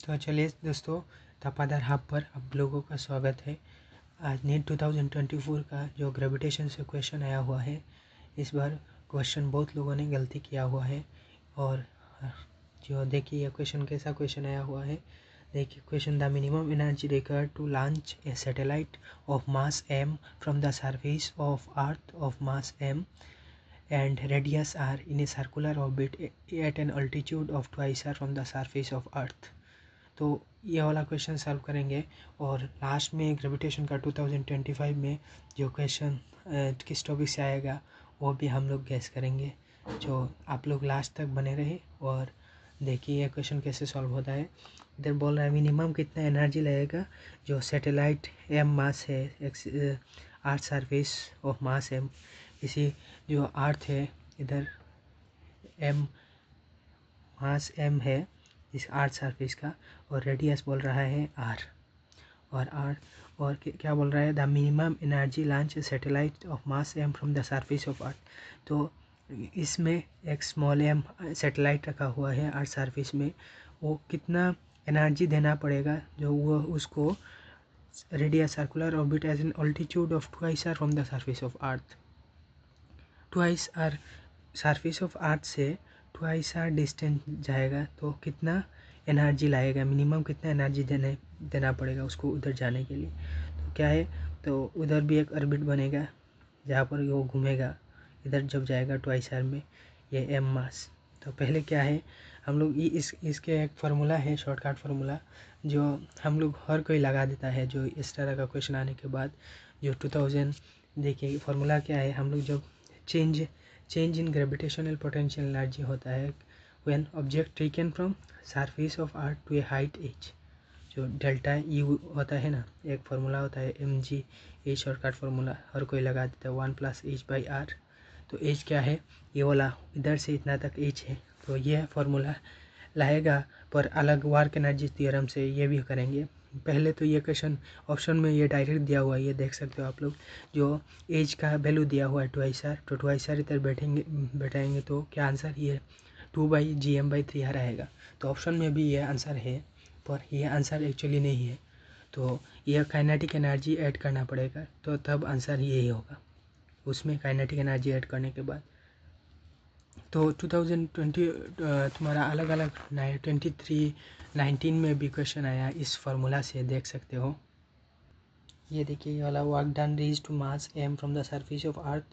तो चलिए दोस्तों, तपादार हब पर आप लोगों का स्वागत है। आज नीट 2024 का जो ग्रेविटेशन से क्वेश्चन आया हुआ है, इस बार क्वेश्चन बहुत लोगों ने गलती किया हुआ है। और जो देखिए ये क्वेश्चन कैसा क्वेश्चन आया हुआ है। देखिए question, the minimum energy required to launch a satellite of mass m from the surface of earth of mass m and radius r in a circular orbit at an altitude of twice r from the surface of earth। तो ये वाला question solve करेंगे। और last में gravitation का 2025 में जो question किस टॉपिक से आएगा वो भी हम लोग गैस करेंगे। जो आप लोग लास्ट तक बने रहे और देखिए ये क्वेश्चन कैसे सॉल्व होता है। इधर बोल रहा है मिनिमम कितना एनर्जी लगेगा जो सैटेलाइट एम मास है earth surface of mass m, इसी जो अर्थ है इधर एम मास एम है इस अर्थ सरफेस का, और रेडियस बोल रहा है आर। और क्या बोल रहा है, the minimum energy launch satellite of mass am from the surface of अर्थ। तो इसमें एक स्मॉल एम सैटेलाइट रखा हुआ है अर्थ सरफेस में, वो कितना एनर्जी देना पड़ेगा जो वो उसको radius circular orbit as an altitude of twice r from the surface of earth. Twice r surface of earth से ट्वाइस आर डिस्टेंस जाएगा तो कितना एनर्जी लाएगा, मिनिमम कितना एनर्जी देना पड़ेगा उसको उधर जाने के लिए। तो क्या है, तो उधर भी एक ऑर्बिट बनेगा जहाँ पर वो घूमेगा इधर जब जाएगा ट्वाइस आर में ये एम मास। तो पहले क्या है, हम लोग इसके एक फार्मूला है, शॉर्टकट फार्मूला जो हम लोग हर कोई लगा देता है जो इस तरह का क्वेश्चन आने के बाद। जो 2000 देखिए फार्मूला क्या है, हम लोग जब change in gravitational potential energy होता है when object taken from surface of earth to a height h, जो डेल्टा यू होता है ना, एक फार्मूला होता है mg, ये शॉर्टकट फार्मूला हर कोई लगा देता है 1 + h/r। तो h क्या है, ये वाला इधर से इतना तक h है, तो ये फार्मूला लाएगा। पर अलग वर्क एनर्जी थ्योरम से ये भी करेंगे। पहले तो ये क्वेश्चन ऑप्शन में ये डायरेक्ट दिया हुआ है, ये देख सकते हो आप लोग। जो एज का वैल्यू दिया हुआ है ट्वाइस आर, तो ट्वाइस आर इधर बैठाएंगे तो क्या आंसर ये 2/gm/3 आ रहेगा। तो ऑप्शन में भी ये आंसर है, पर ये आंसर एक्चुअली नहीं है। तो ये काइनेटिक एनर्जी ऐड करना पड़ेगा, तो तब आंसर यही होगा उसमें काइनेटिक एनर्जी ऐड करने के बाद। तो 2020 तुम्हारा अलग अलग 23 19 में भी क्वेश्चन आया इस फार्मूला से, देख सकते हो। ये देखिए ये वाला, work done raise to mass m from the surface of earth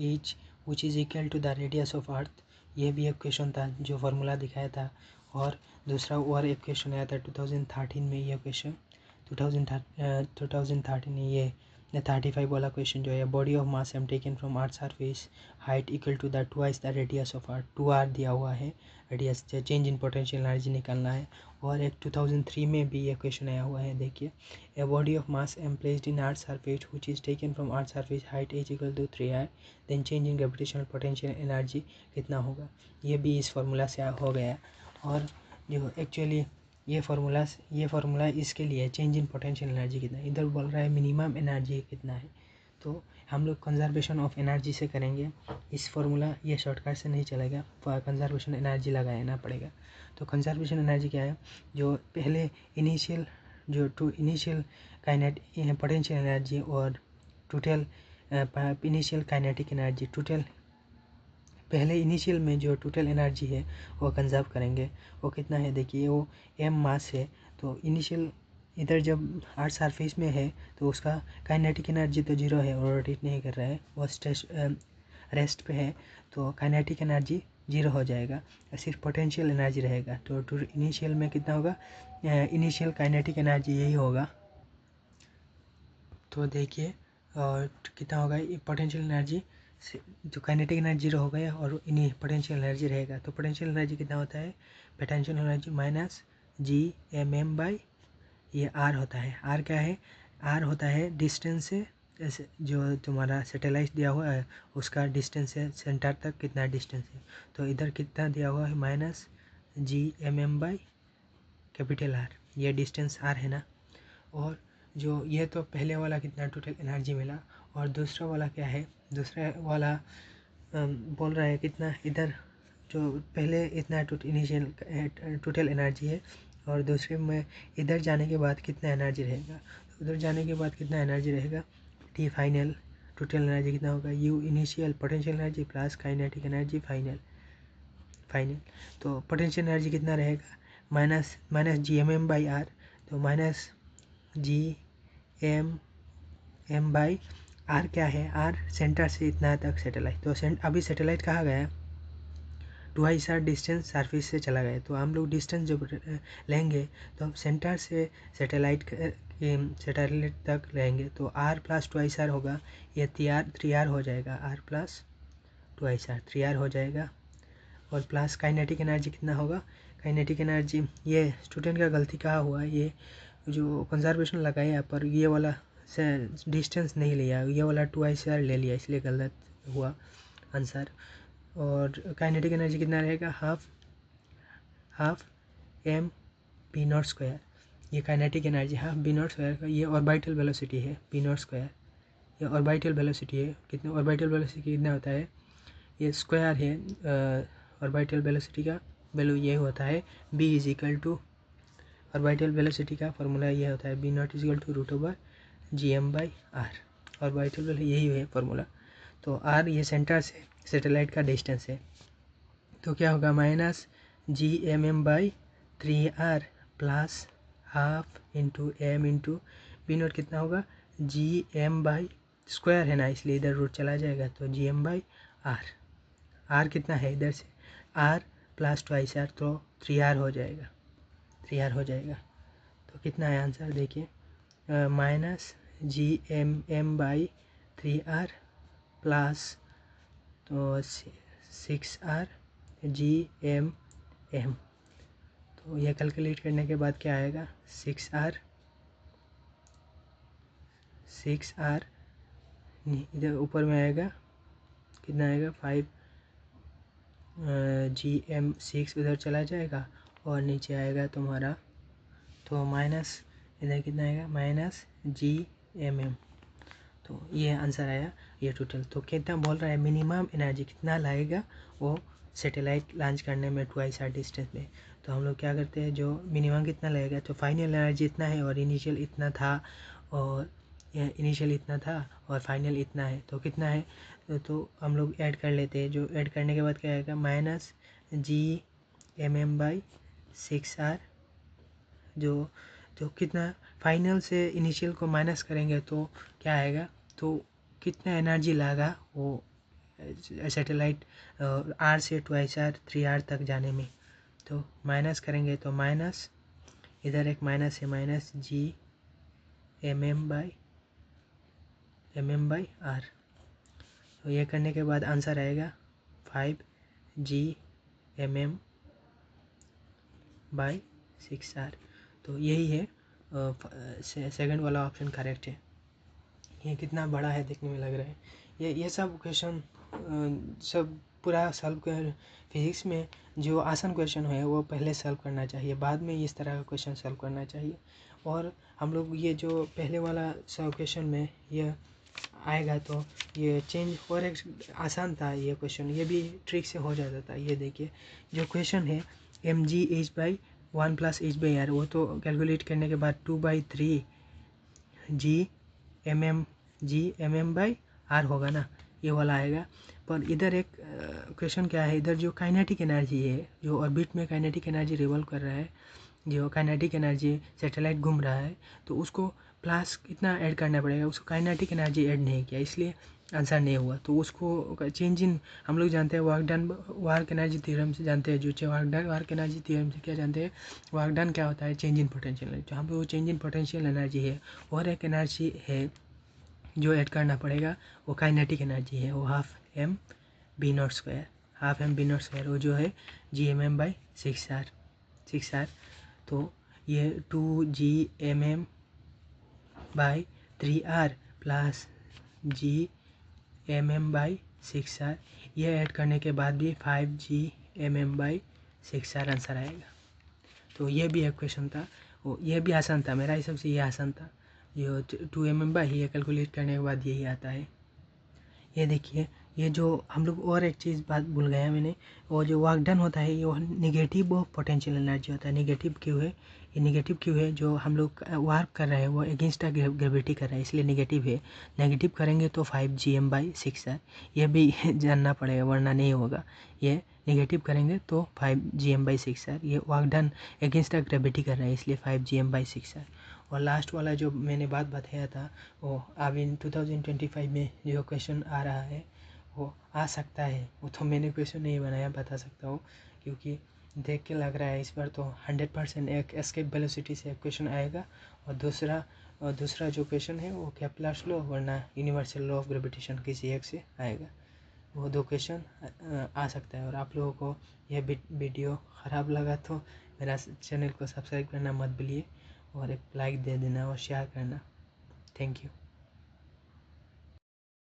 h which is equal to the radius of earth. ये भी एक क्वेश्चन था जो फार्मूला दिखाया था। और दूसरा और एक क्वेश्चन आया था 2013 में, ये क्वेश्चन 2013 में ये 35 वाला क्वेश्चन जो है, body of mass m taken from earth surface height equal to the twice the radius of earth, 2r दिया हुआ है radius, change in potential energy निकालना है। और एक 2003 में भी ये क्वेश्चन आया हुआ है, देखिए, a body of mass m placed in earth's surface which is taken from earth's surface height h equal to 3r, then change in gravitational potential energy कितना होगा। ये भी इस फार्मूला से हो गया। और जो एक्चुअली ये फार्मूला इसके लिए चेंज इन पोटेंशियल एनर्जी कितना है, इधर बोल रहा है मिनिमम एनर्जी कितना है। तो हम लोग कंजर्वेशन ऑफ एनर्जी से करेंगे इस फार्मूला, ये शॉर्टकट से नहीं चलेगा, कंजर्वेशन एनर्जी लगाना पड़ेगा। तो कंजर्वेशन एनर्जी क्या है, जो पहले इनिशियल पोटेंशियल एनर्जी और total initial kinetic energy, total पहले इनिशियल में जो टोटल एनर्जी है वो कंजर्व करेंगे। वो कितना है, देखिए वो m मास है, तो इनिशियल इधर जब अर्थ सरफेस में है तो उसका काइनेटिक एनर्जी तो जीरो है, वो रोटेट नहीं कर रहा है, वो रेस्ट पे है, तो काइनेटिक एनर्जी जीरो हो जाएगा, सिर्फ पोटेंशियल एनर्जी रहेगा। तो इनिशियल में कितना होगा, इनिशियल काइनेटिक एनर्जी यही होगा। तो देखिए और कितना होगा, पोटेंशियल एनर्जी जो काइनेटिक एनर्जी जीरो हो गया और इन्हीं पोटेंशियल एनर्जी रहेगा। तो पोटेंशियल एनर्जी कितना होता है, पोटेंशियल एनर्जी माइनस Gmm/, ये आर होता है। आर क्या है, आर होता है डिस्टेंस से, जैसे जो तुम्हारा सैटेलाइट दिया हुआ है उसका डिस्टेंस है सेंटर तक कितना डिस्टेंस है, तो इधर कितना दिया हुआ है -Gmm/R, ये डिस्टेंस आर है ना। और जो ये तो पहले वाला कितना टोटल एनर्जी मिला, और दूसरा वाला क्या है, दूसरा वाला बोल रहा है कितना, इधर जो पहले इतना इनिशियल टोटल एनर्जी है और दूसरे में इधर जाने के बाद कितना एनर्जी रहेगा, तो उधर जाने के बाद कितना एनर्जी रहेगा, टी फाइनल टोटल एनर्जी कितना होगा, U initial potential energy plus kinetic energy final. तो पोटेंशियल एनर्जी कितना रहेगा, minus G M M by are, तो minus G M by R क्या है, आर सेंटर से इतना तक सैटेलाइट, तो अभी सैटेलाइट कहाँ गया, ट्वाइस आर डिस्टेंस सरफेस से चला गया। तो हम लोग डिस्टेंस जब लेंगे तो हम सेंटर से सैटेलाइट तक लेंगे, तो आर प्लस ट्वाइस आर होगा, ये थ्री आर हो जाएगा, are plus twice are 3r हो जाएगा। और प्लस काइनेटिक एनर्जी कितना होगा, काइनेटिक एनर्जी, ये स्टूडेंट का गलती कहाँ हुआ, ये जो कंजर्वेशन लगाया यहाँ पर ये वाला से डिस्टेंस नहीं लिया, ये वाला 2r ले लिया, इसलिए गलत हुआ आंसर। और काइनेटिक एनर्जी कितना रहेगा, half M P naught square, ये kinetic energy half B naught square का, ये ऑर्बिटल वेलोसिटी है पी नॉट स्क्वायर, ये ऑर्बिटल वेलोसिटी है, कितना ऑर्बिटल वेलोसिटी कितना होता है, ये स्क्वायर है ऑर्बिटल वेलोसिटी का वैल्यू, ये होता है b is equal to orbital velocity का फार्मूला ये होता है b naught is equal to root over G M by r, orbital velocity यही है फार्मूला। तो r ये सेंटर से सैटेलाइट का डिस्टेंस है, तो क्या होगा minus G M M by 3r plus half into M into V naught कितना होगा, जी एम बाई स्क्वायर है ना, इसलिए इधर रूट चला जाएगा, तो जी एम बाई आर कितना है इधर से, आर प्लस ट्वाइस आर, तो 3r हो जाएगा, 3r हो जाएगा। तो कितना है आंसर देखिए, minus G M by 3r plus तो 6r जी एम, तो यह कैलकुलेट करने के बाद क्या आएगा, 6r इधर ऊपर में आएगा कितना आएगा 5 जी एम 6 उधर चला जाएगा और नीचे आएगा तुम्हारा, तो माइनस इधर कितना आएगा माइनस जी एम, तो ये आंसर आया ये टोटल। तो कितना बोल रहा है मिनिमम एनर्जी कितना लाएगा वो सैटेलाइट लॉन्च करने में ट्वाइस आर डिस्टेंस में। तो हम लोग क्या करते हैं, जो मिनिमम कितना लगेगा, तो फाइनल एनर्जी इतना है और इनिशियल इतना था, और इनिशियल इतना था और फाइनल इतना है, तो कितना है, तो हम लोग ऐड कर लेते हैं। जो ऐड करने के बाद क्या आएगा minus G M by 6r, जो कितना फाइनल से इनिशियल को माइनस करेंगे तो क्या आएगा, तो कितना एनर्जी लगा वो सैटेलाइट आर से ट्वाइस आर 3r तक जाने में। तो माइनस करेंगे तो माइनस इधर एक माइनस है, minus G M by are. तो ये करने के बाद आंसर आएगा 5 जी एम बाई 6r। तो यही है सेकंड वाला ऑप्शन करेक्ट है। ये कितना बड़ा है देखने में लग रहा है। ये सब क्वेश्चन सब पूरा सॉल्व कर, फिजिक्स में जो आसान क्वेश्चन है वो पहले सॉल्व करना चाहिए, बाद में इस तरह का क्वेश्चन सॉल्व करना चाहिए। और हम लोग ये जो पहले वाला सब क्वेश्चन में ये आएगा तो ये चेंज और एक आसान था ये क्वेश्चन, ये भी ट्रिक से हो जाता था। ये देखिए जो क्वेश्चन है M G H by 1 plus H by R, वो तो कैलकुलेट करने के बाद 2/3 G M M by R होगा ना, ये वाला आएगा। पर इधर एक क्वेश्चन क्या है, इधर जो काइनेटिक एनर्जी है, जो ऑर्बिट में काइनेटिक एनर्जी रिवॉल्व कर रहा है, जो काइनेटिक एनर्जी सैटेलाइट घूम रहा है, तो उसको प्लस कितना ऐड करना पड़ेगा, उसको काइनेटिक एनर्जी ऐड नहीं किया, इसलिए आंसर नहीं हुआ। तो उसको चेंज इन हम लोग जानते हैं वर्क एनर्जी थ्योरम से जानते हैं, जो वर्क एनर्जी थ्योरम से क्या जानते हैं, वर्क डन क्या होता है, चेंज इन पोटेंशियल एनर्जी। जहाँ पे वो चेंज इन पोटेंशियल एनर्जी है और एक एनर्जी है जो ऐड करना पड़ेगा, वो काइनेटिक एनर्जी है, वो half M V naught square, वो जो है जी एम बाई 6r। तो ये 2 G M by 3r plus G M by 6r, ये ऐड करने के बाद भी 5 जी एम बाई 6r आंसर आएगा। तो ये भी एक क्वेश्चन था, वो ये भी आसान था, मेरा हिसाब से ये आसान था। ये 2 mm बाई ये कैलकुलेट करने के बाद यही आता है। ये देखिए ये जो हम लोग और एक चीज़ बात भूल गया मैंने, वो जो वर्क डन होता है ये निगेटिव वो पोटेंशियल एनर्जी होता है। निगेटिव क्यों है? ये निगेटिव क्यों है? जो हम लोग वर्क कर रहे हैं वो अगेंस्ट ग्रेविटी कर रहे हैं, इसलिए निगेटिव है। नेगेटिव करेंगे तो 5 GM/6 है, ये भी जानना पड़ेगा वरना नहीं होगा। ये नेगेटिव करेंगे तो 5 GM/6 है, ये वर्क डन अगेंस्ट ग्रेविटी कर रहे हैं इसलिए 5 GM/6 है। और लास्ट वाला जो मैंने बात बताया था वो अब इन 2025 में जो क्वेश्चन आ रहा है वो आ सकता है, वो तो मैंने क्वेश्चन नहीं बनाया, बता सकता हूँ क्योंकि देख के लग रहा है इस बार तो 100% एक एस्केप वेलोसिटी से क्वेश्चन आएगा। और दूसरा जो क्वेश्चन है वो केप्लर्स लॉ वरना यूनिवर्सल लॉ ऑफ ग्रेविटेशन किसी एक से आएगा। वो 2 क्वेश्चन आ सकता है। और आप लोगों को यह वीडियो ख़राब लगा तो मेरा चैनल को सब्सक्राइब करना मत भूलिए और एक लाइक दे देना और शेयर करना। Thank you.